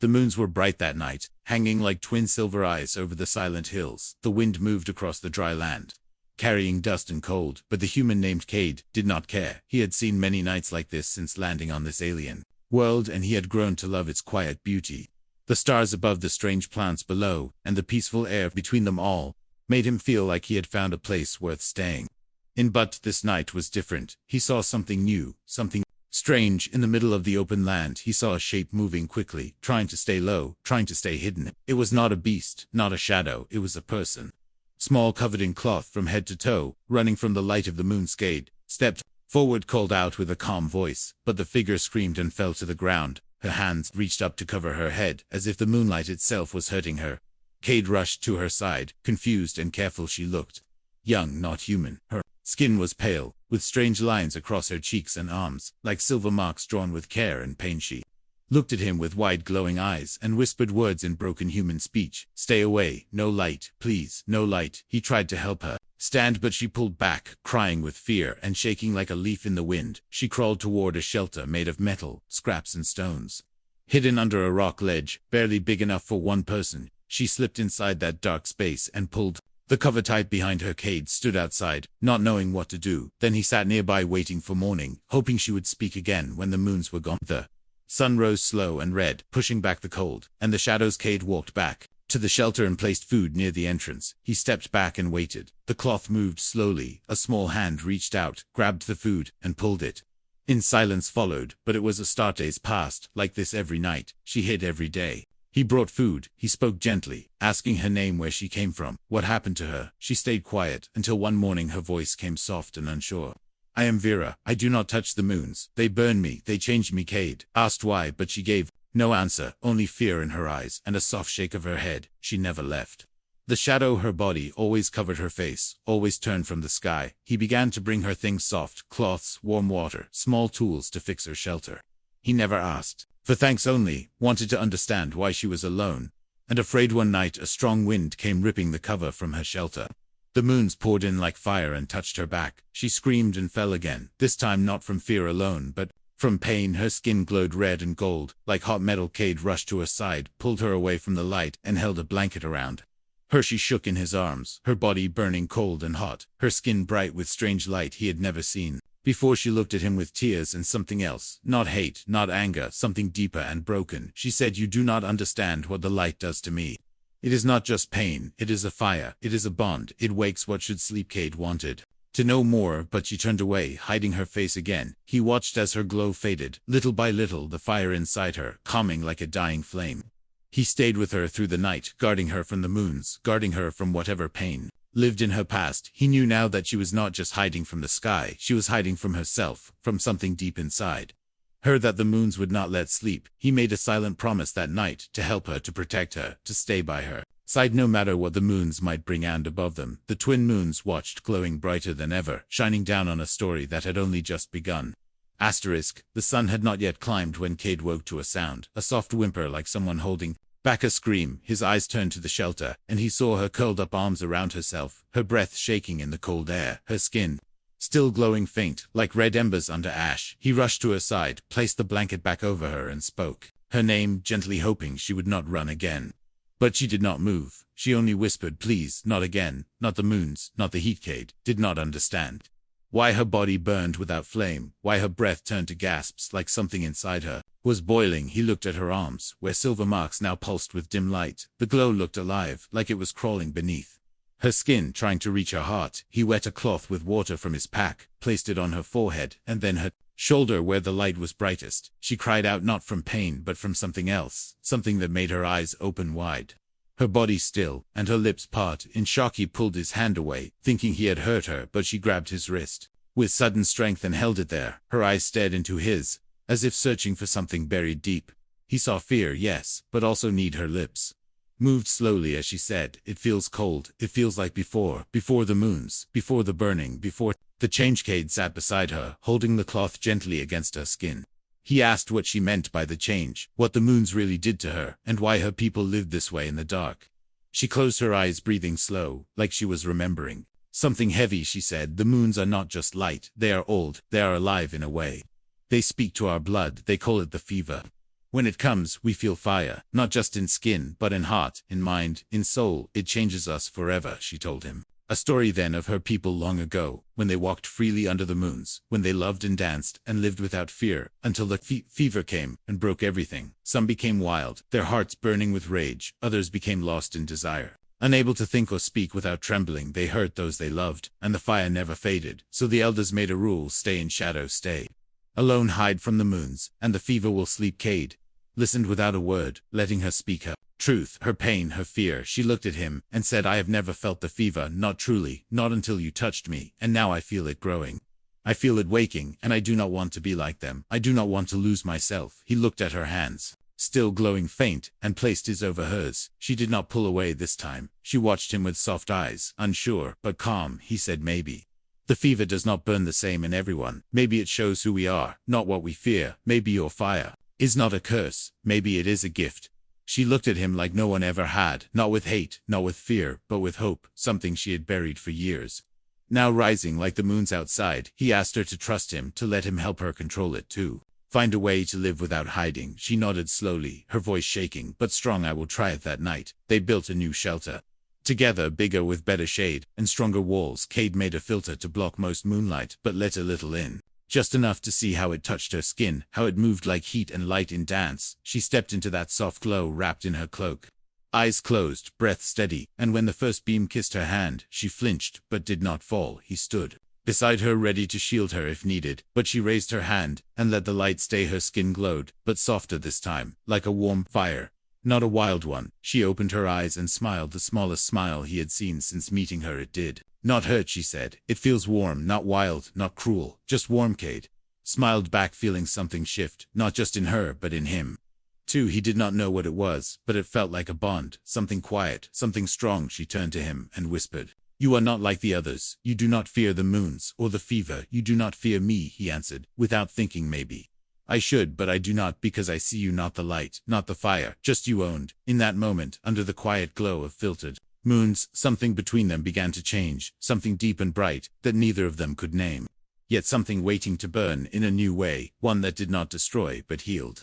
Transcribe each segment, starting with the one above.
The moons were bright that night, hanging like twin silver eyes over the silent hills. The wind moved across the dry land, carrying dust and cold, but the human named Cade did not care. He had seen many nights like this since landing on this alien world, and he had grown to love its quiet beauty. The stars above, the strange plants below, and the peaceful air between them all made him feel like he had found a place worth staying in. But this night was different. He saw something new, something strange. In the middle of the open land, he saw a shape moving quickly, trying to stay low, trying to stay hidden. It was not a beast, not a shadow, it was a person. Small, covered in cloth from head to toe, running from the light of the moon. Cade stepped forward, called out with a calm voice, but the figure screamed and fell to the ground. Her hands reached up to cover her head, as if the moonlight itself was hurting her. Cade rushed to her side. Confused and careful she looked. Young, not human. Her skin was pale, with strange lines across her cheeks and arms, like silver marks drawn with care and pain. She looked at him with wide glowing eyes and whispered words in broken human speech. "Stay away, no light, please, no light." He tried to help her stand, but she pulled back, crying with fear and shaking like a leaf in the wind. She crawled toward a shelter made of metal, scraps and stones. Hidden under a rock ledge, barely big enough for one person, she slipped inside that dark space and pulled the cover tight behind her. Cade stood outside, not knowing what to do. Then he sat nearby waiting for morning, hoping she would speak again when the moons were gone. The sun rose slow and red, pushing back the cold and the shadows. Cade walked back to the shelter and placed food near the entrance. He stepped back and waited. The cloth moved slowly. A small hand reached out, grabbed the food, and pulled it. In silence followed, but it was a start. Days passed like this every night. She hid every day. He brought food. He spoke gently, asking her name, where she came from, what happened to her. She stayed quiet until one morning her voice came soft and unsure. "I am Vera. I do not touch the moons. They burn me. They changed me." Cade asked why, but she gave no answer, only fear in her eyes and a soft shake of her head. She never left. The shadow her body always covered her face, always turned from the sky. He began to bring her things: soft cloths, warm water, small tools to fix her shelter. He never asked for thanks, only wanted to understand why she was alone and afraid. One night a strong wind came ripping the cover from her shelter. The moons poured in like fire and touched her back. She screamed and fell again, this time not from fear alone, but from pain. Her skin glowed red and gold, like hot metal. Cade rushed to her side, pulled her away from the light, and held a blanket around her. She shook in his arms, her body burning cold and hot, her skin bright with strange light he had never seen before. She looked at him with tears and something else, not hate, not anger, something deeper and broken. She said, "You do not understand what the light does to me. It is not just pain, it is a fire, it is a bond, it wakes what should sleep." Cade wanted to know more, but she turned away, hiding her face again. He watched as her glow faded, little by little, the fire inside her calming like a dying flame. He stayed with her through the night, guarding her from the moons, guarding her from whatever pain lived in her past. He knew now that she was not just hiding from the sky, she was hiding from herself, from something deep inside her that the moons would not let sleep. He made a silent promise that night to help her, to protect her, to stay by her side no matter what the moons might bring. And above them, the twin moons watched, glowing brighter than ever, shining down on a story that had only just begun. Asterisk, the sun had not yet climbed when Cade woke to a sound, a soft whimper like someone holding back a scream. His eyes turned to the shelter, and he saw her curled up, arms around herself, her breath shaking in the cold air, her skin still glowing faint, like red embers under ash. He rushed to her side, placed the blanket back over her, and spoke her name gently, hoping she would not run again. But she did not move. She only whispered, "Please, not again, not the moons, not the heat." Cade did not understand why her body burned without flame, why her breath turned to gasps like something inside her was boiling. He looked at her arms, where silver marks now pulsed with dim light. The glow looked alive, like it was crawling beneath her skin, trying to reach her heart. He wet a cloth with water from his pack, placed it on her forehead, and then her shoulder where the light was brightest. She cried out, not from pain but from something else, something that made her eyes open wide, her body still, and her lips part. In shock he pulled his hand away, thinking he had hurt her, but she grabbed his wrist with sudden strength and held it there. Her eyes stared into his, as if searching for something buried deep. He saw fear, yes, but also need. Her lips moved slowly as she said, "It feels cold. It feels like before the moons, before the burning, before the change." Cade sat beside her, holding the cloth gently against her skin. He asked what she meant by the change, what the moons really did to her, and why her people lived this way in the dark. She closed her eyes, breathing slow, like she was remembering something heavy. She said, "The moons are not just light, they are old, they are alive in a way. They speak to our blood, they call it the fever. When it comes, we feel fire, not just in skin, but in heart, in mind, in soul. It changes us forever, she told him. A story then of her people long ago, when they walked freely under the moons, when they loved and danced and lived without fear, until the fever came and broke everything. Some became wild, their hearts burning with rage, others became lost in desire. Unable to think or speak without trembling, they hurt those they loved, and the fire never faded. So the elders made a rule: stay in shadow, stay alone, hide from the moons, and the fever will sleep. Cade listened without a word, letting her speak her truth, her pain, her fear. She looked at him and said, I have never felt the fever, not truly, not until you touched me, and now I feel it growing. I feel it waking, and I do not want to be like them. I do not want to lose myself. He looked at her hands, still glowing faint, and placed his over hers. She did not pull away this time. She watched him with soft eyes, unsure, but calm. He said, maybe the fever does not burn the same in everyone. Maybe it shows who we are, not what we fear. Maybe your fire is not a curse. Maybe it is a gift. She looked at him like no one ever had, not with hate, not with fear, but with hope, something she had buried for years. Now rising like the moons outside, he asked her to trust him, to let him help her control it too. Find a way to live without hiding. She nodded slowly, her voice shaking, but strong. I will try it. That night, they built a new shelter together, bigger with better shade and stronger walls. Cade made a filter to block most moonlight, but let a little in. Just enough to see how it touched her skin, how it moved like heat and light in dance. She stepped into that soft glow wrapped in her cloak. Eyes closed, breath steady, and when the first beam kissed her hand, she flinched, but did not fall. He stood beside her, ready to shield her if needed, but she raised her hand and let the light stay. Her skin glowed, but softer this time, like a warm fire. Not a wild one. She opened her eyes and smiled, the smallest smile he had seen since meeting her. It did not hurt, she said. It feels warm, not wild, not cruel, just warm. Cade smiled back, feeling something shift, not just in her, but in him too. He did not know what it was, but it felt like a bond, something quiet, something strong. She turned to him and whispered, you are not like the others. You do not fear the moons or the fever. You do not fear me, he answered, without thinking. Maybe I should, but I do not, because I see you, not the light, not the fire, just you. Owned. In that moment, under the quiet glow of filtered moons, something between them began to change, something deep and bright that neither of them could name. Yet something waiting to burn in a new way, one that did not destroy but healed.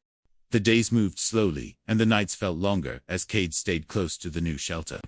The days moved slowly, and the nights felt longer as Cade stayed close to the new shelter.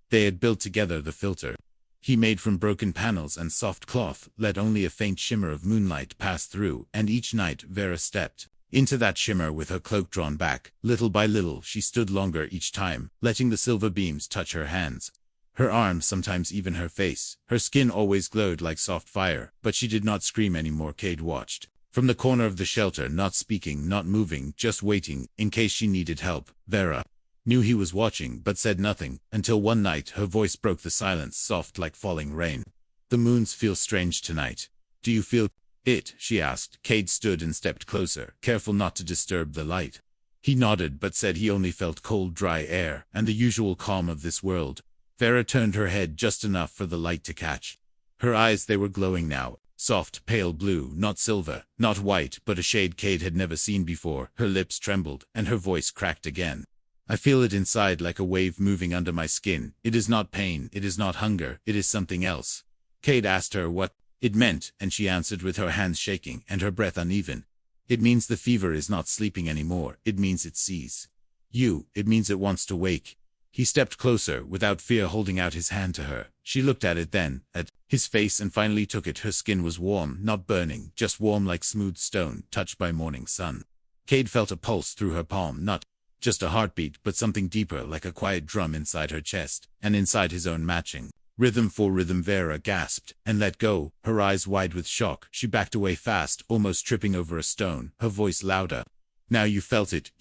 They had built together. The filter he made from broken panels and soft cloth let only a faint shimmer of moonlight pass through, and each night Vera stepped into that shimmer with her cloak drawn back. Little by little she stood longer each time, letting the silver beams touch her hands, her arms, sometimes even her face. Her skin always glowed like soft fire, but she did not scream anymore. Cade watched from the corner of the shelter, not speaking, not moving, just waiting, in case she needed help. Vera knew he was watching, but said nothing, until one night her voice broke the silence, soft like falling rain. The moons feel strange tonight. Do you feel it? She asked. Cade stood and stepped closer, careful not to disturb the light. He nodded, but said he only felt cold, dry air, and the usual calm of this world. Vera turned her head just enough for the light to catch her eyes. They were glowing now, soft, pale blue, not silver, not white, but a shade Cade had never seen before. Her lips trembled, and her voice cracked again. I feel it inside, like a wave moving under my skin. It is not pain, it is not hunger, it is something else. Cade asked her what it meant, and she answered with her hands shaking and her breath uneven. It means the fever is not sleeping anymore. It means it sees you. It means it wants to wake. He stepped closer, without fear, holding out his hand to her. She looked at it, then at his face, and finally took it. Her skin was warm, not burning, just warm like smooth stone touched by morning sun. Cade felt a pulse through her palm, not just a heartbeat, but something deeper, like a quiet drum inside her chest, and inside his own, matching rhythm for rhythm. Vera gasped and let go, her eyes wide with shock. She backed away fast, almost tripping over a stone, her voice louder. Now you felt it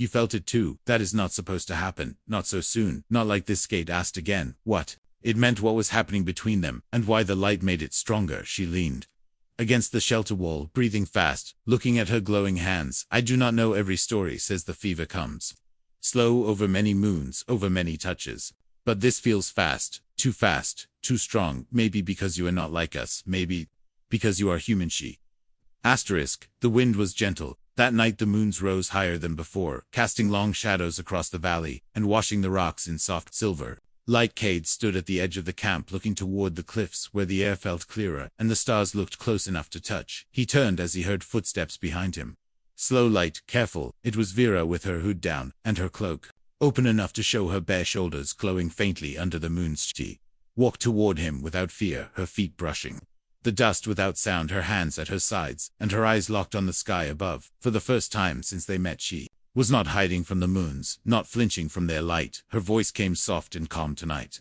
too. That is not supposed to happen, not so soon, not like this. Cade asked again, what it meant, what was happening between them, and why the light made it stronger. She leaned against the shelter wall, breathing fast, looking at her glowing hands. I do not know. Every story says the fever comes slow, over many moons, over many touches. But this feels fast, too strong. Maybe because you are not like us, maybe because you are human. She asterisk. The wind was gentle. That night the moons rose higher than before, casting long shadows across the valley, and washing the rocks in soft silver light. Cade stood at the edge of the camp, looking toward the cliffs where the air felt clearer, and the stars looked close enough to touch. He turned as he heard footsteps behind him. Slow, light, careful. It was Vera with her hood down, and her cloak open enough to show her bare shoulders glowing faintly under the moon's she walked toward him without fear, her feet brushing the dust without sound, her hands at her sides, and her eyes locked on the sky above. For the first time since they met, she was not hiding from the moons, not flinching from their light. Her voice came soft and calm tonight.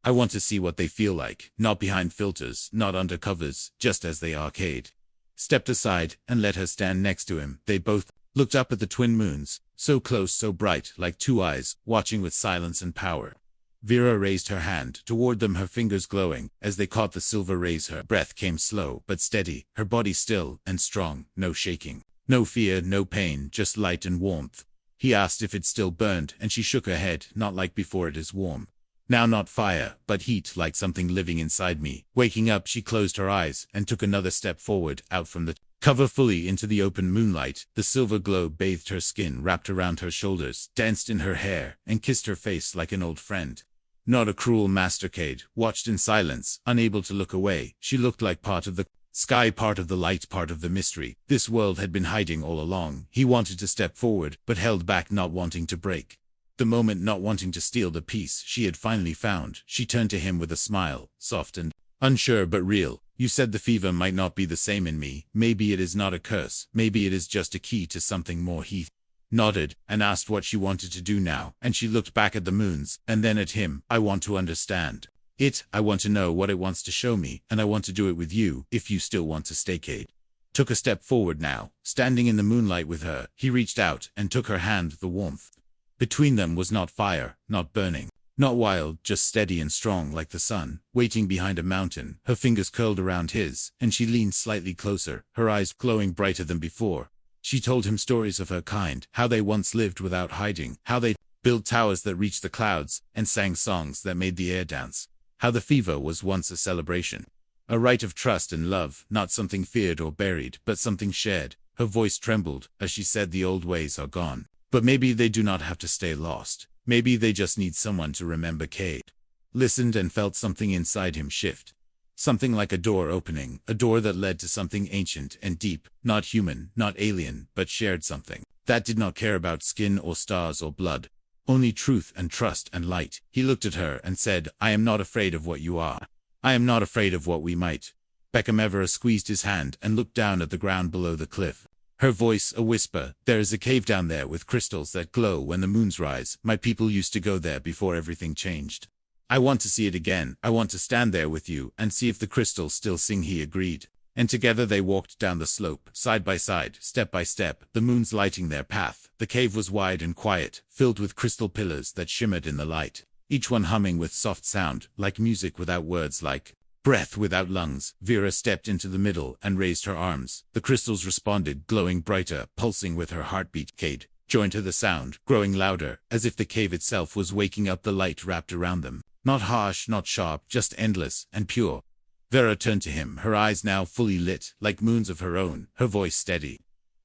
I want to see what they feel like, not behind filters, not under covers, just as they are. Cade stepped aside and let her stand next to him. They both looked up at the twin moons, so close, so bright, like two eyes, watching with silence and power. Vera raised her hand toward them, her fingers glowing. As they caught the silver rays, her breath came slow but steady, her body still and strong, no shaking, no fear, no pain, just light and warmth. He asked if it still burned, and she shook her head. Not like before, it is warm now, not fire, but heat, like something living inside me. Waking up, she closed her eyes and took another step forward, out from the cover fully into the open moonlight. The silver glow bathed her skin, wrapped around her shoulders, danced in her hair, and kissed her face like an old friend. Not a cruel master. Cade watched in silence, unable to look away. She looked like part of the sky, part of the light, part of the mystery this world had been hiding all along. He wanted to step forward, but held back, not wanting to break the moment, not wanting to steal the peace she had finally found. She turned to him with a smile, soft and unsure but real. You said the fever might not be the same in me. Maybe it is not a curse. Maybe it is just a key to something more. He nodded and asked what she wanted to do now, and she looked back at the moons and then at him. I want to understand it. I want to know what it wants to show me, and I want to do it with you, if you still want to stay. Cade took a step forward now, standing in the moonlight with her. He reached out and took her hand. The warmth between them was not fire, not burning, not wild, just steady and strong like the sun, waiting behind a mountain. Her fingers curled around his, and she leaned slightly closer, her eyes glowing brighter than before. She told him stories of her kind, how they once lived without hiding, how they built towers that reached the clouds, and sang songs that made the air dance, how the fever was once a celebration, a rite of trust and love, not something feared or buried, but something shared. Her voice trembled as she said, the old ways are gone, but maybe they do not have to stay lost. Maybe they just need someone to remember. Cade listened and felt something inside him shift. Something like a door opening, a door that led to something ancient and deep, not human, not alien, but shared, something that did not care about skin or stars or blood, only truth and trust and light. He looked at her and said, I am not afraid of what you are. I am not afraid of what we might become. Evera squeezed his hand and looked down at the ground below the cliff. Her voice a whisper. There is a cave down there with crystals that glow when the moons rise. My people used to go there before everything changed. I want to see it again. I want to stand there with you and see if the crystals still sing. He agreed. And together they walked down the slope, side by side, step by step, the moons lighting their path. The cave was wide and quiet, filled with crystal pillars that shimmered in the light, each one humming with soft sound, like music without words, like breath without lungs. Vera stepped into the middle and raised her arms. The crystals responded, glowing brighter, pulsing with her heartbeat. Cade joined to the sound, growing louder, as if the cave itself was waking up. The light wrapped around them, not harsh, not sharp, just endless and pure. Vera turned to him, her eyes now fully lit, like moons of her own, her voice steady.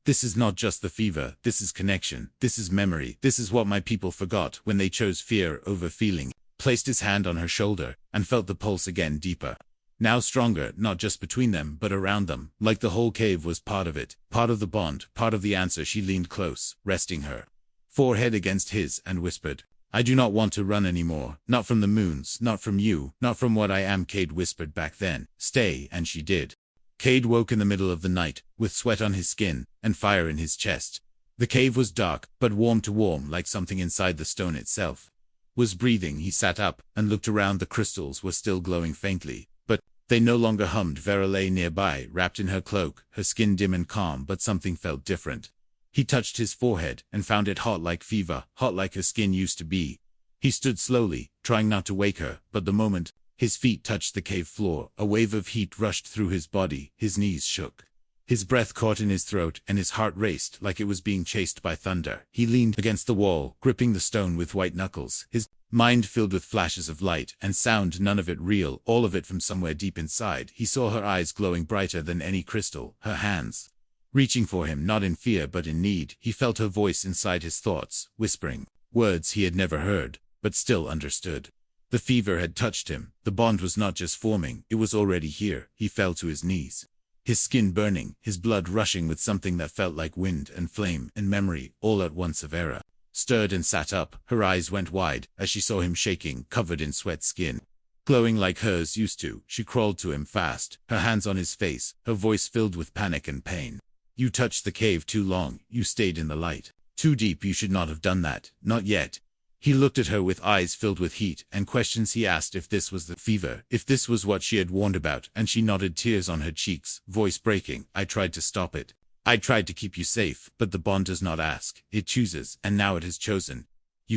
This is not just the fever, this is connection, this is memory, this is what my people forgot when they chose fear over feeling. Placed his hand on her shoulder and felt the pulse again, deeper, now stronger, not just between them but around them, like the whole cave was part of it, part of the bond, part of the answer. She leaned close, resting her forehead against his, and whispered, I do not want to run anymore, not from the moons, not from you, not from what I am. Cade whispered back then, stay, and she did. Cade woke in the middle of the night, with sweat on his skin and fire in his chest. The cave was dark, but warm to warm, like something inside the stone itself was breathing. He sat up and looked around. The crystals were still glowing faintly, but they no longer hummed. Vera lay nearby, wrapped in her cloak, her skin dim and calm, but something felt different. He touched his forehead and found it hot like fever, hot like her skin used to be. He stood slowly, trying not to wake her, but the moment his feet touched the cave floor, a wave of heat rushed through his body. His knees shook. His breath caught in his throat and his heart raced like it was being chased by thunder. He leaned against the wall, gripping the stone with white knuckles, his mind filled with flashes of light and sound, none of it real, all of it from somewhere deep inside. He saw her eyes glowing brighter than any crystal, her hands reaching for him, not in fear but in need. He felt her voice inside his thoughts, whispering words he had never heard, but still understood. The fever had touched him. The bond was not just forming, it was already here. He fell to his knees. his skin burning, his blood rushing with something that felt like wind and flame and memory all at once. Vera stirred and sat up. Her eyes went wide as she saw him shaking, covered in sweat, skin glowing like hers used to. She crawled to him fast, her hands on his face, her voice filled with panic and pain. You touched the cave too long, you stayed in the light too deep, you should not have done that, not yet. He looked at her with eyes filled with heat and questions. He asked if this was the fever, if this was what she had warned about, and she nodded, tears on her cheeks, voice breaking. I tried to stop it. I tried to keep you safe, but the bond does not ask, it chooses, and now it has chosen.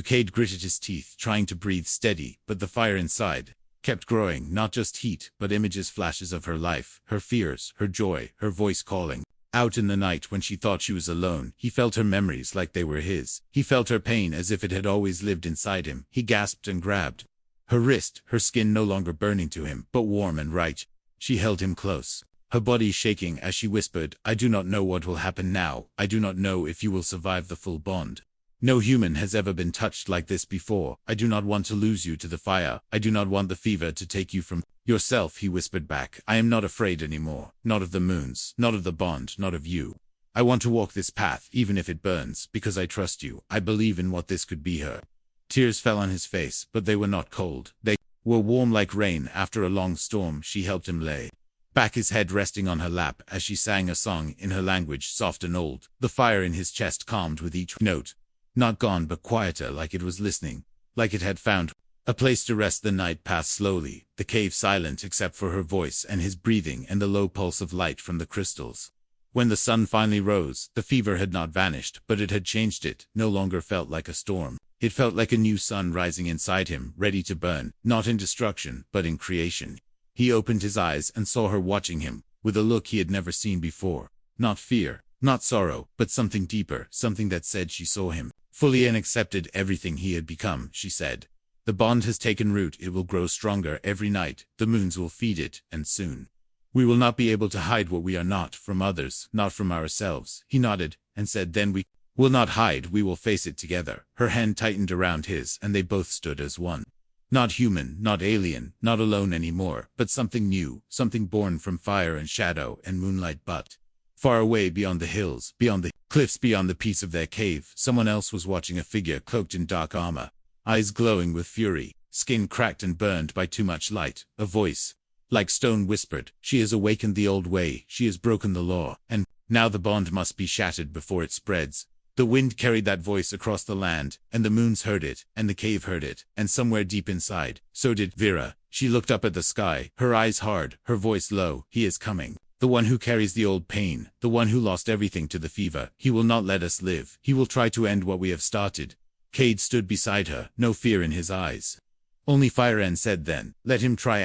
Cade gritted his teeth, trying to breathe steady, but the fire inside kept growing, not just heat, but images, flashes of her life, her fears, her joy, her voice calling out in the night when she thought she was alone. He felt her memories like they were his. He felt her pain as if it had always lived inside him. He gasped and grabbed her wrist, her skin no longer burning to him, but warm and right. She held him close, her body shaking as she whispered, I do not know what will happen now. I do not know if you will survive the full bond. No human has ever been touched like this before. I do not want to lose you to the fire. I do not want the fever to take you from yourself. He whispered back, I am not afraid anymore. Not of the moons, not of the bond, not of you. I want to walk this path, even if it burns, because I trust you. I believe in what this could be. Her tears fell on his face, but they were not cold. They were warm like rain after a long storm. She helped him lay back, his head resting on her lap as she sang a song in her language, soft and old. The fire in his chest calmed with each note. Not gone, but quieter, like it was listening, like it had found a place to rest. The night passed slowly, the cave silent except for her voice and his breathing and the low pulse of light from the crystals. When the sun finally rose, the fever had not vanished, but it had changed. It no longer felt like a storm. It felt like a new sun rising inside him, ready to burn, not in destruction, but in creation. He opened his eyes and saw her watching him, with a look he had never seen before. Not fear, not sorrow, but something deeper, something that said she saw him fully and accepted everything he had become. She said, the bond has taken root. It will grow stronger every night. The moons will feed it, and soon we will not be able to hide what we are not from others, not from ourselves. He nodded and said, then we will not hide, we will face it together. Her hand tightened around his, and they both stood as one. Not human, not alien, not alone anymore, but something new, something born from fire and shadow and moonlight. But far away beyond the hills, beyond the cliffs, beyond the peace of their cave, someone else was watching, a figure cloaked in dark armor, eyes glowing with fury, skin cracked and burned by too much light. A voice like stone whispered, she has awakened the old way, she has broken the law, and now the bond must be shattered before it spreads. The wind carried that voice across the land, and the moons heard it, and the cave heard it, and somewhere deep inside, so did Vera. She looked up at the sky, her eyes hard, her voice low, he is coming. The one who carries the old pain, the one who lost everything to the fever. He will not let us live. He will try to end what we have started. Cade stood beside her, no fear in his eyes, only fire, and said then, let him try.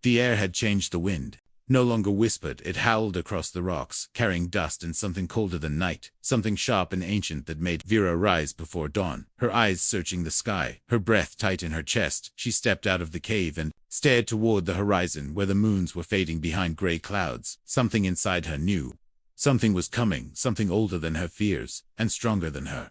The air had changed. The wind no longer whispered, it howled across the rocks, carrying dust and something colder than night, something sharp and ancient that made Vera rise before dawn, her eyes searching the sky, her breath tight in her chest. She stepped out of the cave and stared toward the horizon where the moons were fading behind gray clouds. Something inside her knew. Something was coming, something older than her fears, and stronger than her.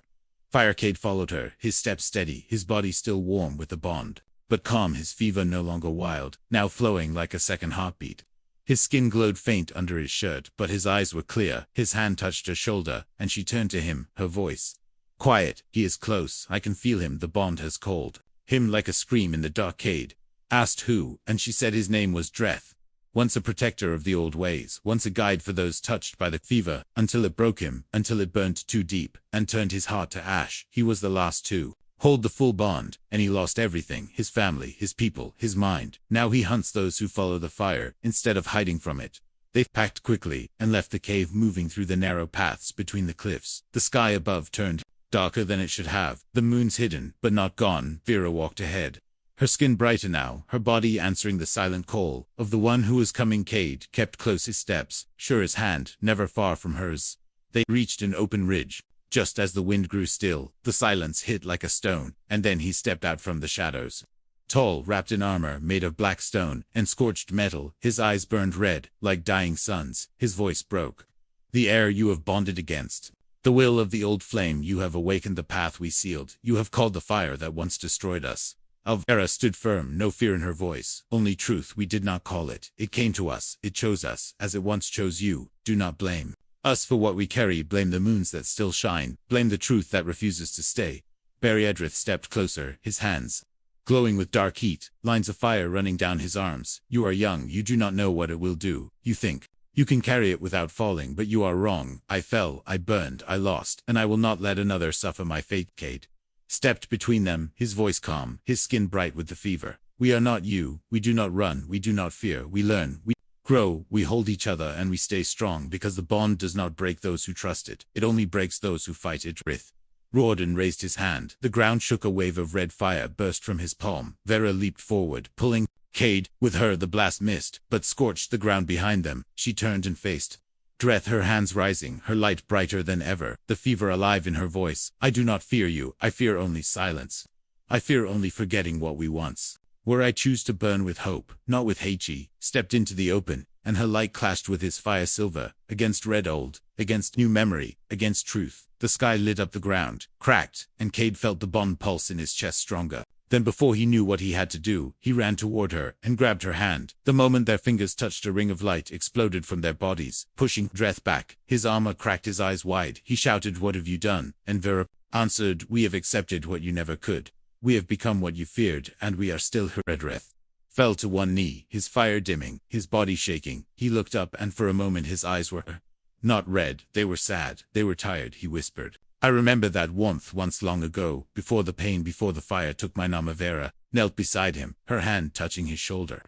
Cade followed her, his steps steady, his body still warm with the bond, but calm, his fever no longer wild, now flowing like a second heartbeat. His skin glowed faint under his shirt, but his eyes were clear. His hand touched her shoulder, and she turned to him, her voice quiet. He is close, I can feel him. The bond has called him like a scream in the dark. Cade asked who, and she said his name was Dreth. Once a protector of the old ways, once a guide for those touched by the fever, until it broke him, until it burned too deep, and turned his heart to ash. He was the last to hold the full bond, and he lost everything, his family, his people, his mind. Now he hunts those who follow the fire, instead of hiding from it. They packed quickly, and left the cave, moving through the narrow paths between the cliffs. The sky above turned darker than it should have, the moons hidden, but not gone. Vera walked ahead, her skin brighter now, her body answering the silent call of the one who was coming. Cade kept close his steps, sure his hand never far from hers. They reached an open ridge. Just as the wind grew still, the silence hit like a stone, and then he stepped out from the shadows. Tall, wrapped in armor made of black stone and scorched metal, his eyes burned red, like dying suns. His voice broke. The air you have bonded against, the will of the old flame, you have awakened the path we sealed, you have called the fire that once destroyed us. Vera stood firm, no fear in her voice. Only truth. We did not call it. It came to us. It chose us, as it once chose you. Do not blame us for what we carry. Blame the moons that still shine. Blame the truth that refuses to stay. Beriedrith stepped closer, his hands glowing with dark heat, lines of fire running down his arms. You are young. You do not know what it will do. You think you can carry it without falling, but you are wrong. I fell, I burned, I lost, and I will not let another suffer my fate. Cade stepped between them, his voice calm, his skin bright with the fever. We are not you. We do not run. We do not fear. We learn. We grow. We hold each other and we stay strong, because the bond does not break those who trust it. It only breaks those who fight it. Rith roared and raised his hand. The ground shook. A wave of red fire burst from his palm. Vera leaped forward, pulling Cade with her. The blast missed, but scorched the ground behind them. She turned and faced Dreth, her hands rising, her light brighter than ever, the fever alive in her voice. I do not fear you. I fear only silence. I fear only forgetting what we once were. I choose to burn with hope, not with hate. She stepped into the open, and her light clashed with his fire silver, against red old, against new memory, against truth. The sky lit up, the ground cracked, and Cade felt the bond pulse in his chest stronger. Then before he knew what he had to do, he ran toward her and grabbed her hand. The moment their fingers touched, a ring of light exploded from their bodies, pushing Dreth back. His armor cracked, his eyes wide. He shouted, "What have you done?" And Vera answered, "We have accepted what you never could. We have become what you feared, and we are still here." Dreth fell to one knee, his fire dimming, his body shaking. He looked up, and for a moment his eyes were not red. They were sad. They were tired. He whispered, "I remember that warmth once long ago, before the pain, before the fire took my Nama." Vera knelt beside him, her hand touching his shoulder.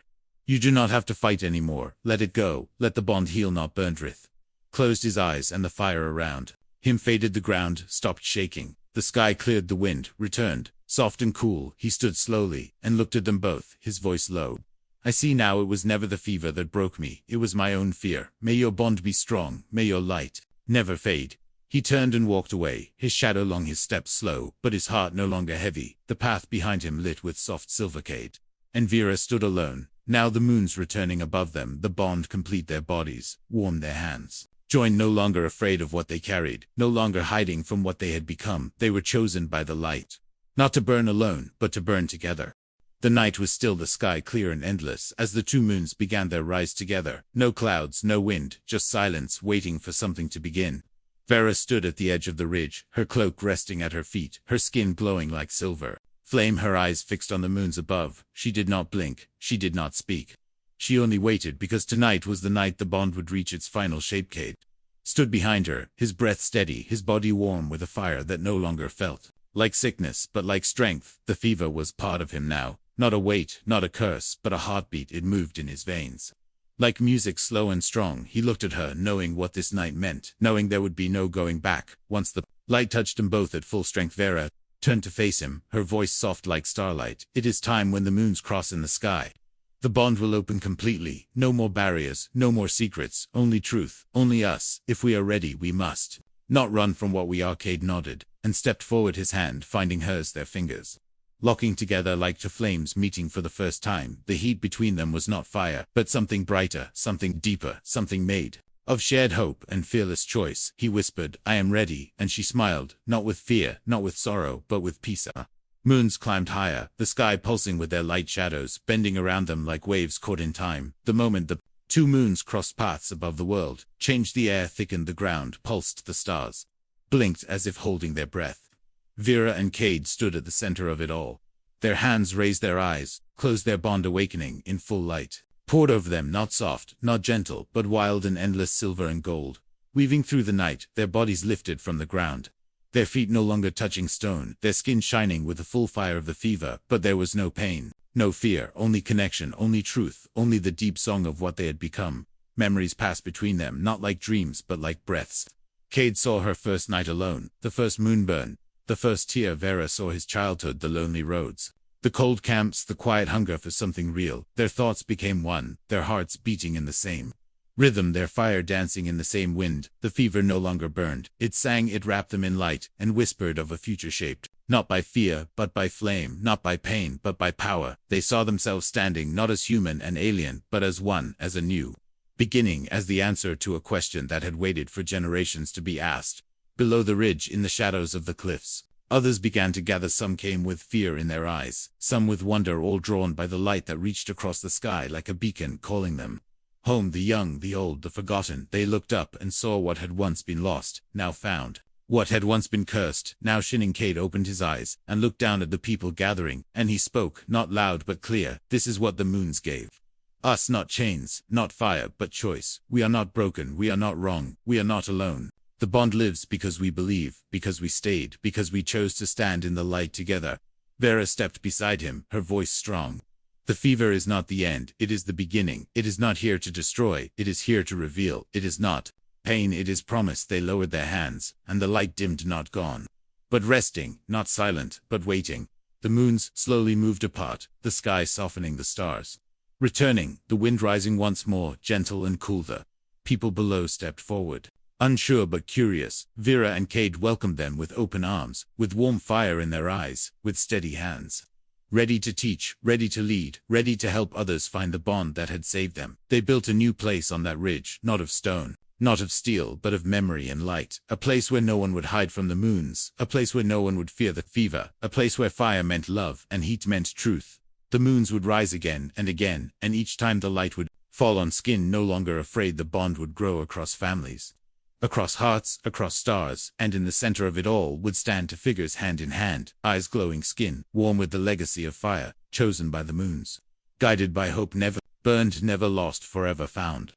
"You do not have to fight anymore. Let it go. Let the bond heal, not burn." Drith closed his eyes, and the fire around him faded. The ground stopped shaking. The sky cleared. The wind returned, soft and cool. He stood slowly and looked at them both, his voice low. "I see now. It was never the fever that broke me. It was my own fear. May your bond be strong. May your light never fade." He turned and walked away, his shadow long, his steps slow, but his heart no longer heavy. The path behind him lit with soft silver. Cade and Vera stood alone. Now the moons returning above them, the bond complete, their bodies warm, their hands joined, no longer afraid of what they carried, no longer hiding from what they had become. They were chosen by the light, not to burn alone, but to burn together. The night was still, the sky clear and endless, as the two moons began their rise together. No clouds, no wind, just silence, waiting for something to begin. Vera stood at the edge of the ridge, her cloak resting at her feet, her skin glowing like silver flame, her eyes fixed on the moons above. She did not blink. She did not speak. She only waited, because tonight was the night the bond would reach its final shape. Cade stood behind her, his breath steady, his body warm with a fire that no longer felt like sickness, but like strength. The fever was part of him now, not a weight, not a curse, but a heartbeat. It moved in his veins like music, slow and strong. He looked at her, knowing what this night meant, knowing there would be no going back. Once the light touched them both at full strength, Vera turned to face him, her voice soft like starlight. "It is time. When the moons cross in the sky, the bond will open completely. No more barriers, no more secrets, only truth, only us. If we are ready, we must not run from what we are." Cade nodded and stepped forward, his hand finding hers, their fingers locking together like two flames meeting for the first time. The heat between them was not fire, but something brighter, something deeper, something made of shared hope and fearless choice. He whispered, "I am ready," and she smiled, not with fear, not with sorrow, but with peace. Moons climbed higher, the sky pulsing with their light shadows, bending around them like waves caught in time. The moment the two moons crossed paths above the world, changed the air, thickened the ground, pulsed the stars, blinked as if holding their breath. Vera and Cade stood at the center of it all. Their hands raised, their eyes closed, their bond awakening in full light poured over them, not soft, not gentle, but wild and endless, silver and gold. Weaving through the night, their bodies lifted from the ground, their feet no longer touching stone, their skin shining with the full fire of the fever. But there was no pain, no fear, only connection, only truth, only the deep song of what they had become. Memories passed between them, not like dreams, but like breaths. Cade saw her first night alone, the first moonburn, the first tear. Vera saw his childhood, the lonely roads, the cold camps, the quiet hunger for something real. Their thoughts became one, their hearts beating in the same rhythm, their fire dancing in the same wind. The fever no longer burned. It sang, it wrapped them in light, and whispered of a future shaped not by fear, but by flame, not by pain, but by power. They saw themselves standing, not as human and alien, but as one, as a new beginning, as the answer to a question that had waited for generations to be asked. Below the ridge, in the shadows of the cliffs, Others began to gather. Some came with fear in their eyes, some with wonder, all drawn by the light that reached across the sky like a beacon calling them home. The young, the old, the forgotten. They looked up and saw what had once been lost, now found. What had once been cursed, now shining. Cade opened his eyes and looked down at the people gathering, and he spoke, not loud but clear. This is what the moons gave us, not chains, not fire, but choice. We are not broken, we are not wrong, we are not alone. The bond lives because we believe, because we stayed, because we chose to stand in the light together. Vera stepped beside him, her voice strong. The fever is not the end, it is the beginning. It is not here to destroy, it is here to reveal. It is not pain, it is promise. They lowered their hands, and the light dimmed, not gone, but resting, not silent, but waiting. The moons slowly moved apart, the sky softening, the stars returning, the wind rising once more, gentle and cool. The people below stepped forward, unsure but curious. Vera and Cade welcomed them with open arms, with warm fire in their eyes, with steady hands. Ready to teach, ready to lead, ready to help others find the bond that had saved them. They built a new place on that ridge, not of stone, not of steel, but of memory and light. A place where no one would hide from the moons, a place where no one would fear the fever, a place where fire meant love and heat meant truth. The moons would rise again, and each time the light would fall on skin no longer afraid. The bond would grow across families, across hearts, across stars, and in the center of it all would stand two figures hand in hand, eyes glowing, skin warm with the legacy of fire, chosen by the moons, guided by hope, never burned, never lost, forever found.